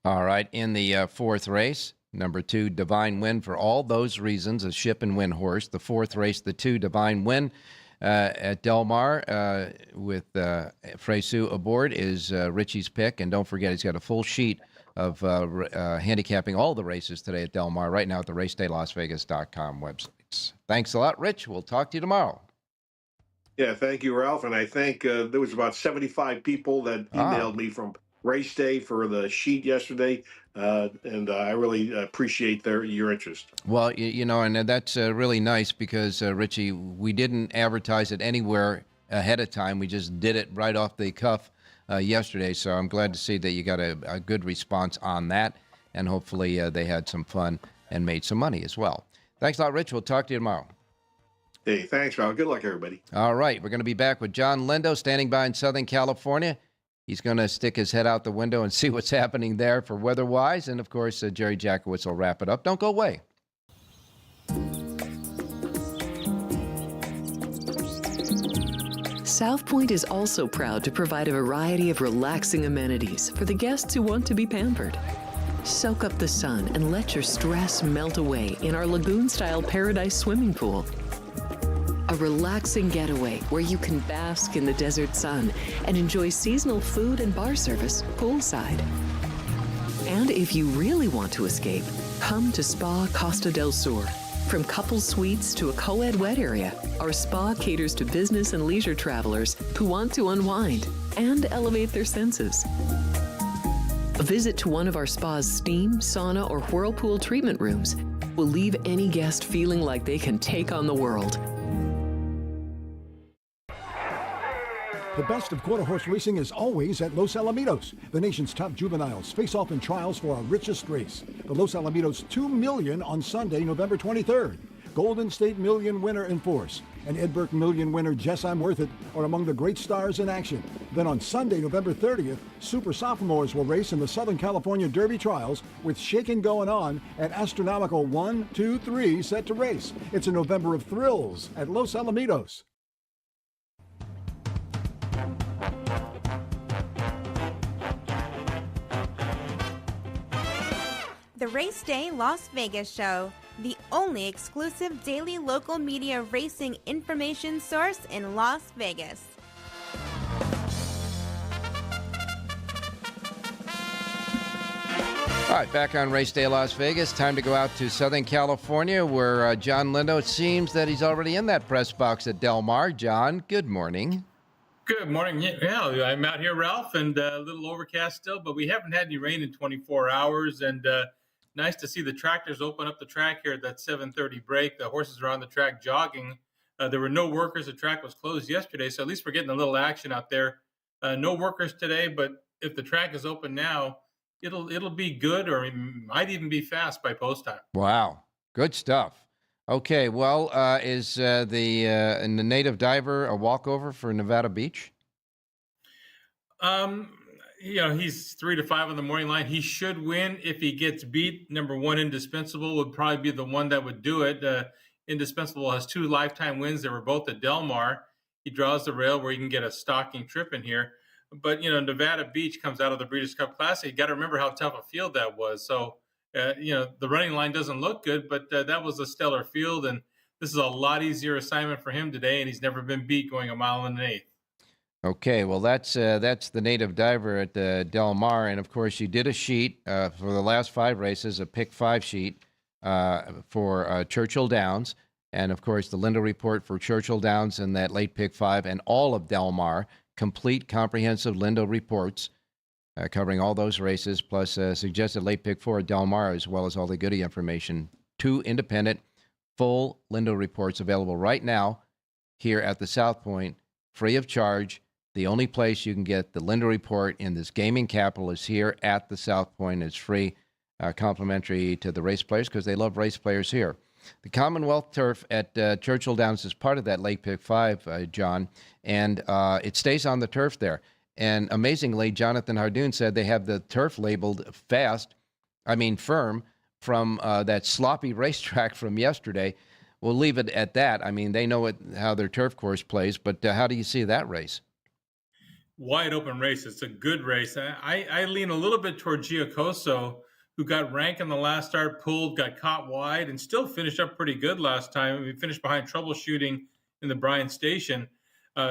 All right, in the fourth race, number 2, Divine Win, for all those reasons, a Ship and Win horse. The fourth race, the 2, Divine Win, at Del Mar with Fresu aboard is Richie's pick. And don't forget, he's got a full sheet of handicapping all the races today at Del Mar right now at the racedaylasvegas.com websites. Thanks a lot, Rich. We'll talk to you tomorrow. Yeah, thank you, Ralph. And I think there was about 75 people that emailed me from Race Day for the sheet yesterday, and I really appreciate your interest. Well, you know, and that's really nice because, Richie, we didn't advertise it anywhere ahead of time. We just did it right off the cuff yesterday, so I'm glad to see that you got a good response on that, and hopefully they had some fun and made some money as well. Thanks a lot, Rich. We'll talk to you tomorrow. Hey, thanks, Ralph. Good luck, everybody. All right, we're going to be back with John Lindo standing by in Southern California. He's going to stick his head out the window and see what's happening there for weather-wise. And, of course, Jerry Jackowitz will wrap it up. Don't go away. South Point is also proud to provide a variety of relaxing amenities for the guests who want to be pampered. Soak up the sun and let your stress melt away in our lagoon-style paradise swimming pool. A a relaxing getaway where you can bask in the desert sun and enjoy seasonal food and bar service poolside. And if you really want to escape, come to Spa Costa del Sur. From couple suites to a co-ed wet area, our spa caters to business and leisure travelers who want to unwind and elevate their senses. A visit to one of our spa's steam, sauna, or whirlpool treatment rooms will leave any guest feeling like they can take on the world. The best of quarter horse racing is always at Los Alamitos. The nation's top juveniles face off in trials for our richest race. The Los Alamitos 2 Million on Sunday, November 23rd. Golden State Million winner in force and Ed Burke Million winner Jess I'm Worth It are among the great stars in action. Then on Sunday, November 30th, super sophomores will race in the Southern California Derby Trials with shaking going on at astronomical 1, 2, 3 set to race. It's a November of thrills at Los Alamitos. The Race Day Las Vegas Show, the only exclusive daily local media racing information source in Las Vegas. All right, back on Race Day Las Vegas. Time to go out to Southern California where John Lindo, it seems that he's already in that press box at Del Mar. John, good morning. Good morning. Yeah, I'm out here, Ralph, and a little overcast still, but we haven't had any rain in 24 hours, and nice to see the tractors open up the track here at that 7:30 break. The horses are on the track jogging. There were no workers. The track was closed yesterday, so at least we're getting a little action out there. No workers today, but if the track is open now, it'll be good, or it might even be fast by post time. Wow, good stuff. Okay, well, is the native diver a walkover for Nevada Beach? He's 3 to 5 on the morning line. He should win if he gets beat. Number one, Indispensable would probably be the one that would do it. Indispensable has 2 lifetime wins. They were both at Del Mar. He draws the rail where you can get a stocking trip in here. But, Nevada Beach comes out of the Breeders' Cup Classic. You got to remember how tough a field that was. So, the running line doesn't look good, but that was a stellar field. And this is a lot easier assignment for him today. And he's never been beat going 1 mile and an eighth. Okay, well, that's the native diver at Del Mar. And, of course, you did a sheet for the last 5 races, a pick 5 sheet for Churchill Downs. And, of course, the Lindo report for Churchill Downs and that late pick 5 and all of Del Mar. Complete, comprehensive Lindo reports covering all those races, plus suggested late pick 4 at Del Mar, as well as all the goodie information. 2 independent, full Lindo reports available right now here at the South Point, free of charge. The only place you can get the Lindo report in this gaming capital is here at the South Point. It's free, complimentary to the race players because they love race players here. The Commonwealth Turf at Churchill Downs is part of that late pick 5, John, and it stays on the turf there. And amazingly, Jonathan Hardoon said they have the turf labeled firm from that sloppy racetrack from yesterday. We'll leave it at that. I mean, they know how their turf course plays, but how do you see that race? Wide open race. It's a good race. I lean a little bit toward Giacoso, who got ranked in the last start, pulled, got caught wide, and still finished up pretty good last time. We finished behind Troubleshooting in the Bryan Station.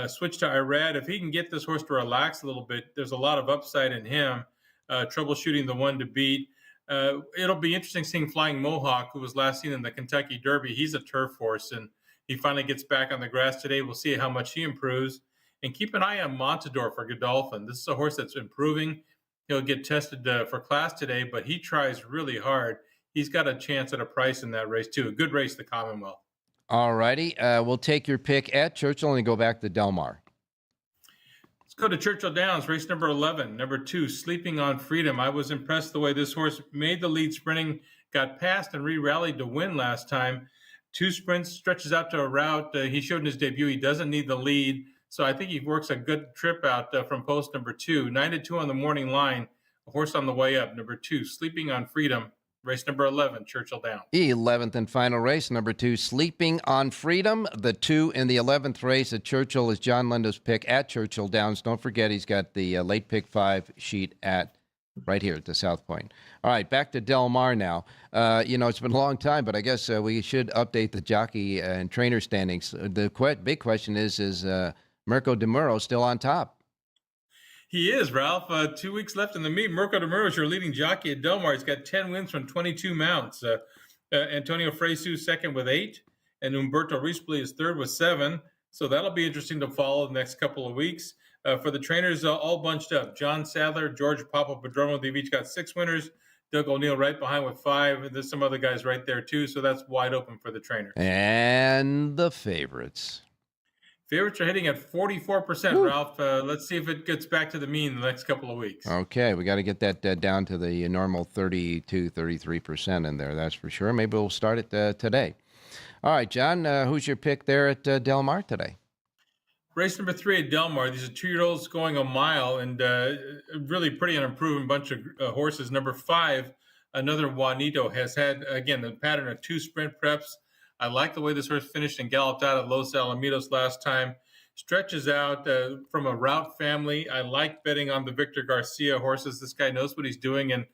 Switch to Irad. If he can get this horse to relax a little bit, there's a lot of upside in him. Troubleshooting, the one to beat. It'll be interesting seeing Flying Mohawk, who was last seen in the Kentucky Derby. He's a turf horse, and he finally gets back on the grass today. We'll see how much he improves. And keep an eye on Montador for Godolphin. This is a horse that's improving. He'll get tested for class today, but he tries really hard. He's got a chance at a price in that race, too. A good race, the Commonwealth. All righty. We'll take your pick at Churchill and go back to Del Mar. Let's go to Churchill Downs, race number 11. Number 2, Sleeping on Freedom. I was impressed the way this horse made the lead sprinting, got past and re-rallied to win last time. 2 sprints, stretches out to a route. He showed in his debut he doesn't need the lead. So I think he works a good trip out from post number 2. 9 to 2 on the morning line. A horse on the way up. Number 2, Sleeping on Freedom. Race number 11, Churchill Downs. 11th and final race, number 2, Sleeping on Freedom. The 2 in the 11th race at Churchill is John Lindo's pick at Churchill Downs. Don't forget he's got the late pick 5 sheet at right here at the South Point. All right, back to Del Mar now. It's been a long time, but I guess we should update the jockey and trainer standings. The big question is Mirko de Muro still on top? He is, Ralph. 2 weeks left in the meet. Mirko de Muro is your leading jockey at Del Mar. He's got 10 wins from 22 mounts. Antonio Fresu second with 8, and Umberto Rispoli is third with 7. So that'll be interesting to follow the next couple of weeks. For the trainers, all bunched up. John Sadler, George Papapadromo, they've each got 6 winners. Doug O'Neill right behind with 5. There's some other guys right there, too. So that's wide open for the trainers. And the favorites. Favorites are hitting at 44%, Woo. Ralph. Let's see if it gets back to the mean in the next couple of weeks. Okay, we got to get that down to the normal 32, 33% in there, that's for sure. Maybe we'll start it today. All right, John, who's your pick there at Del Mar today? Race number 3 at Del Mar. These are 2-year-olds going a mile, and really pretty unimproving bunch of horses. Number 5, another Juanito, has had, again, the pattern of 2 sprint preps. I like the way this horse finished and galloped out at Los Alamitos last time. Stretches out from a route family. I like betting on the Victor Garcia horses. This guy knows what he's doing. And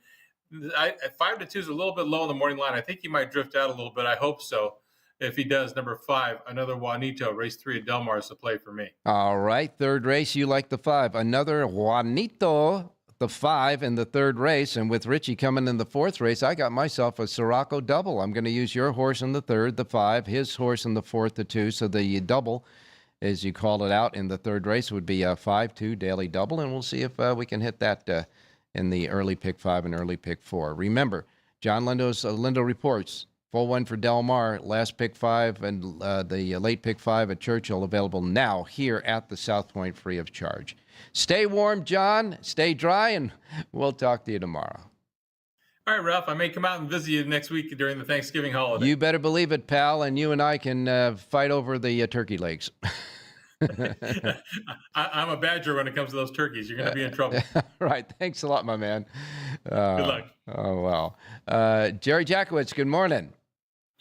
5-2 is a little bit low in the morning line. I think he might drift out a little bit. I hope so. If he does, number 5, another Juanito, race 3 at Del Mar is the play for me. All right, third race, you like the 5. Another Juanito, the 5 in the third race. And with Richie coming in the fourth race, I got myself a Siraco double. I'm going to use your horse in the third, the 5, his horse in the fourth, the 2. So the double, as you call it out in the third race, would be a 5-2 daily double. And we'll see if we can hit that in the early pick 5 and early pick 4. Remember, John Lindo's Lindo Reports. Full one for Del Mar, last pick 5, and the late pick 5 at Churchill available now here at the South Point free of charge. Stay warm, John. Stay dry, and we'll talk to you tomorrow. All right, Ralph. I may come out and visit you next week during the Thanksgiving holiday. You better believe it, pal, and you and I can fight over the turkey legs. I'm a badger when it comes to those turkeys. You're going to be in trouble. Right. Thanks a lot, my man. Good luck. Oh, well. Jerry Jackowitz, good morning.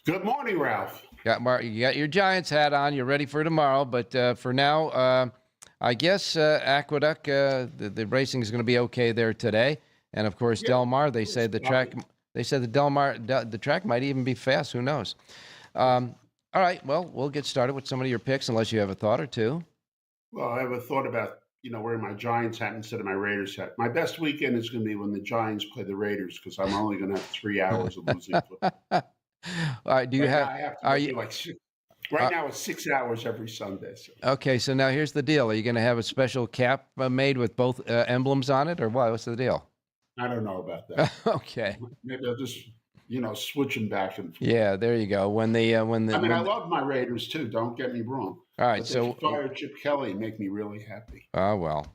Good morning, Ralph. You got your Giants hat on. You're ready for tomorrow. But for now, I guess Aqueduct, the racing is going to be okay there today. And of course, Del Mar. They say the track. They said the Del Mar. The track might even be fast. Who knows? All right. Well, we'll get started with some of your picks, unless you have a thought or two. Well, I have a thought about wearing my Giants hat instead of my Raiders hat. My best weekend is going to be when the Giants play the Raiders, because I'm only going to have 3 hours of losing football. All right, Right now it's 6 hours every Sunday. So. Okay, so now here's the deal. Are you going to have a special cap made with both emblems on it, or what? What's the deal? I don't know about that. Okay. Maybe I'll just, switch them back and forth. Yeah, there you go. I love my Raiders too. Don't get me wrong. All right, but so fire Chip Kelly make me really happy. Oh well,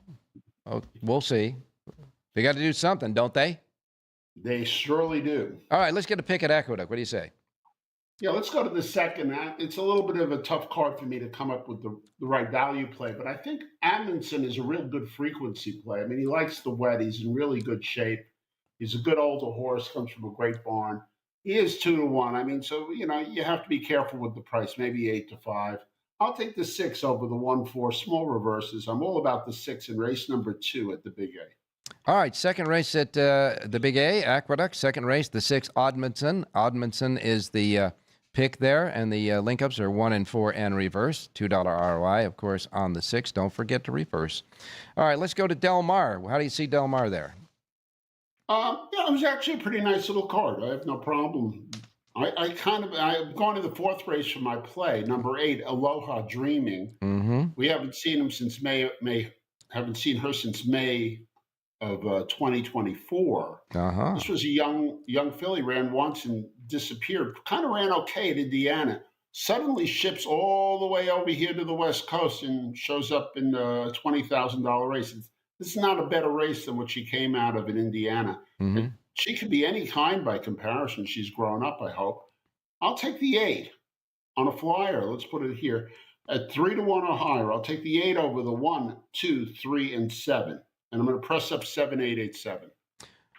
we'll see. They got to do something, don't they? They surely do. All right, let's get a pick at Aqueduct. What do you say? Yeah, let's go to the second. It's a little bit of a tough card for me to come up with the right value play, but I think Amundsen is a real good frequency play. I mean, he likes the wet. He's in really good shape. He's a good older horse, comes from a great barn. He is 2-1. I mean, so, you have to be careful with the price, maybe 8-5. I'll take the 6 over the 1-4 small reverses. I'm all about the 6 in race number 2 at the Big A. All right, second race at the Big A, Aqueduct. Second race, the 6, Oddmundson. Oddmundson is the pick there, and the link-ups are 1 and 4 and reverse. $2 ROI, of course, on the 6. Don't forget to reverse. All right, let's go to Del Mar. How do you see Del Mar there? It was actually a pretty nice little card. I have no problem. I've gone to the fourth race for my play, number 8, Aloha Dreaming. Mm-hmm. We haven't seen him since May. Haven't seen her since May of 2024. Uh-huh. This was a young filly, ran once and disappeared. Kind of ran okay at Indiana. Suddenly ships all the way over here to the West Coast and shows up in a $20,000 race. This is not a better race than what she came out of in Indiana. Mm-hmm. She could be any kind by comparison. She's grown up, I hope. I'll take the 8 on a flyer. Let's put it here. At 3-1 or higher, I'll take the 8 over the 1, 2, 3, and 7. And I'm going to press up 7, 8, 8, 7.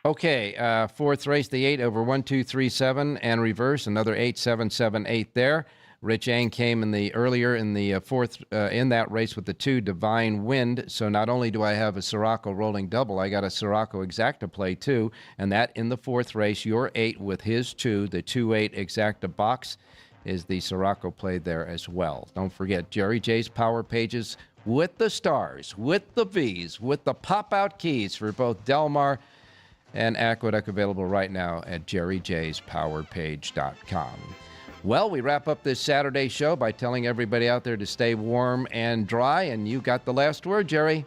Okay, fourth race, the 8 over 1, 2, 3, 7, and reverse, another 8, 7, 7, 8 there. Rich Eng came earlier in the fourth in that race with the 2 Divine Wind. So not only do I have a Siraco rolling double, I got a Siraco exacta play too, and that in the fourth race, your 8 with his 2, the 2-8 exacta box is the Siraco play there as well. Don't forget Jerry J's Power Pages with the stars, with the V's, with the pop-out keys for both Del Mar and Aqueduct, available right now at jerryjspowerpage.com. Well, we wrap up this Saturday show by telling everybody out there to stay warm and dry, and you got the last word, Jerry.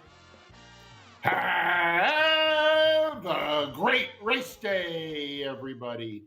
Have a great race day, everybody.